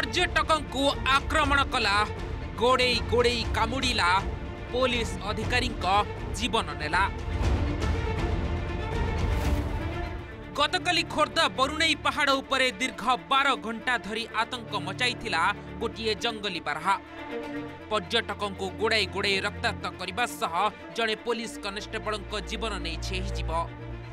पर्यटकों को आक्रमण कला गोड़े गोड़े कामुड़िला पुलिस अधिकारी जीवन नेला। गतकाली खोर्धा बरुणेई पहाड़ उपरे दीर्घ 12 घंटा धरी आतंक मचाइथिला गोटिए जंगली बारहा। पर्यटकों को गोड़ाई गोड़ाई रक्ताक्त करने सह जड़े पुलिस कनेस्टेबल जीवन नहीं जीव।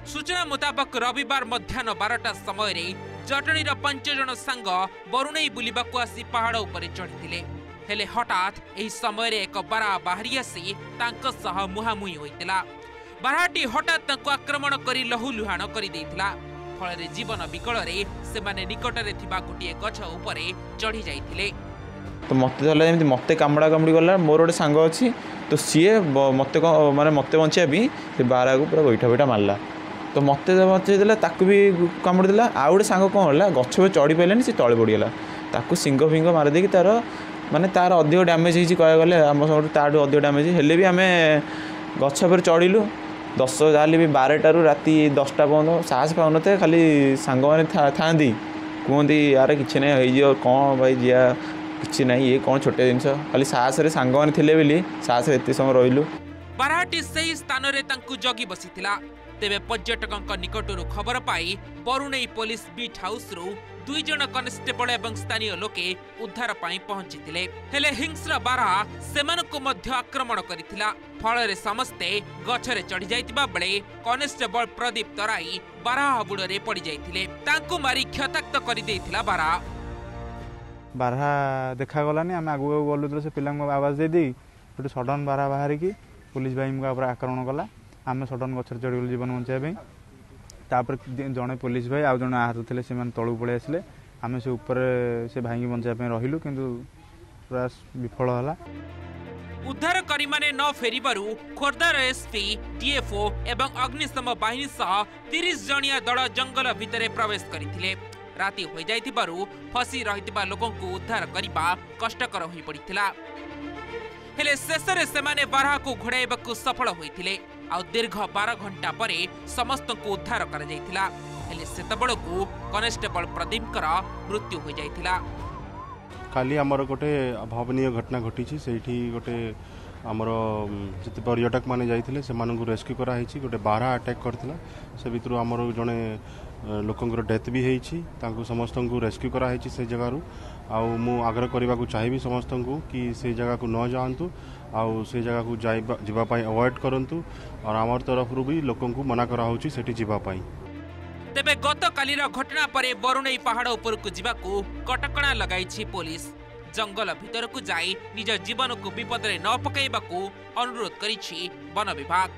सूचना मुताबक रविवार मध्याह्न 12टा समय जटणीर 5 जन सांग बरुणेई बुलिबाकू आसी पहाड़ उपरे चढ़ी हेले हठात एही समय एक बारा बाहरी आसी तांक सह मुहामुही होइतिला। बारहाटी हठात तांको आक्रमण करी लहुलुहाण करि देइतिला। फଳରେ जीवन विकଳରେ सेमाने निकटरे थिबा गोटिए गछ उपरे चढ़ी जाइतिले। तो मते धरला जेमति मते कामड़ा कामड़ी गला मोर गोटे सांग अछि तो सीए मते माने मते बंचिया भी से बारा को पूरा बैठा बैठा मारला तो मते बंचै देला ताकू भी कामड़ी देला। आ गोटे सांग कोन होला गछ पे चढ़ी पाइलानी से तळे पड़ीगला ताकू सिंग फिंग मार देकी तार माने तार अधिक डैमेज होइछि कह गले हम सब तार अधिक डैमेज हेले भी आमे गछ पर चढ़िलु 10 जाले भी 12 रु राति 10टा पर्यंत साहस पाउनते खाली सांग माने थांदी कहती यार किसी ना हो कौन भाई जिया किसी ना ये कौन छोटे जिनस खाली साहस सांग मैंने थे बोली साहस एत समय रही। बारहाटी से स्थान रे तांकु जगी बसीथिला। तेबे पर्यटकों निकटरू खबर पाई बरुणेई पुलिस बीट हाउस रु 2 जन कनेस्टेबल एवं स्थानीय लोके उद्धार पाई पहुंचीथिले। हेले हिंस्र बारहा सेमानकु मध्य आक्रमण करिथिला। फଳରେ समस्ते गछरे चढ़ी जाइतिबा बेले कनेस्टेबल प्रदीप तराई बारहा हाबुड़रे पड़ी जाइथिले। तांकु मारी क्षताक्त करि देइथिला बारहा देखा गलानी आम आगु गलु तो से पिला आवाज दे दी गोटे सडन बारहा बाहर की पुलिस भाई आक्रमण कला। आम सडन गछरे चढ़ीगलु जीवन बचाई तापर जड़े पुलिस भाई आउ जड़े आहत थे से तलू पलि आसिले आम से ऊपर से भाई बचाई रहिलु किंतु पूरा विफल होला। उद्धारकारी माने न फेरिबारु खोर्धार एसपी टीएफओ एवं अग्निशम बाहिनी सह 30 जणिया दल जंगल भितरे प्रवेश करथिले। राति हो जाइथिबारु फसी रहितबा लोकंकु उद्धार करिबा कष्टकर होई पड़िथिला। हेले शेषरे सेमाने बारहा को घोड़ाइबाकू सफल होइथिले। आ दीर्घ 12 घंटा परे समस्तंकु उद्धार करा जाइथिला। हेले सेतबळकू कनेस्टेबल प्रदीपकर मृत्यु हो जाइथिला। खाली आमर गोटे अभावनीय घटना घटी सेठी गोटे आमर जिते पर्यटक माने जाइथिले सेमानंकु रेस्क्यू करा हिची गोटे बारहा अटैक करथिला। से भितरु आमर जने लोकंकर डेथ भी होइछि तांकु समस्तंकु रेस्क्यू करा हिची से जगह रु। आउ मु आग्रह करबा को चाहिबी समस्तंकु कि से जगह को न जांतु आउ से जगह को जीवा पाई अवॉइड करंतु और आमर तरफ रु भी लोकंकु मना करा होछि सेठी जीवा पाई। तेबे गत कालीर घटना परे बरुणेई पहाड़ उपरकू जीवाकू कटकणा लगाइछि पुलिस। जंगल भितरकू जाई निज जीवन को विपद रे न पकाइबाकू अनुरोध करिछि वन विभाग।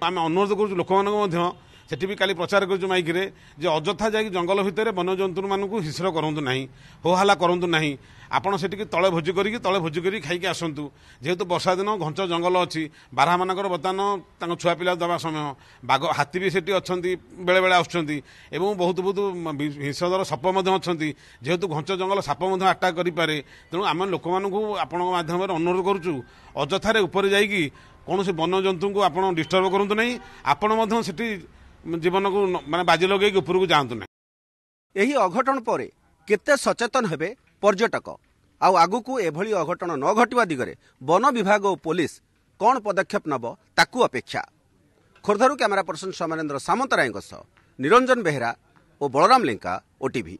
आम अनुरोध करूँ लोक मान सेठी भी काली प्रचार कर माइक रे जे अजथा जाई जंगल भितर वन्यजंतु मानक हिंस्र करंतु नहीं होहाला करंतु नहीं। आपण सेठी तले भोजी करी खाइके आसंतु। जेहेतु वर्षा दिन घंच जंगल अच्छी बारहा मानकर बर्तमान छुआ पिला दवा समय बाघ हाथी भी सेठी अच्छी बेले बेले आसुच्चंती एवं बहुत बहुत हिंस्रधर सप अच्छी जेहेतु घंच जंगल साप आटाक करें। तेणु आम लोक आपण माध्यम अनुरोध करुचु अजथारे ऊपर जाइकी कौन से वन्यजंतु को आप डिस्टर्ब करंतु नहीं। आपण सेठी जीवन को माने बाजी लगे ऊपर को जातु ना। यही अघटन पर केते सचेतन हेबे पर्यटक आगु को एभली अघटन न घटिबा दिगरे वन विभाग और पुलिस कौन पदक्षेप नब ताकू अपेक्षा। खोर्धारू कैमरा पर्सन सोमेन्द्र सामंतराय निरंजन बेहेरा और बलराम लेंका ओटीवी।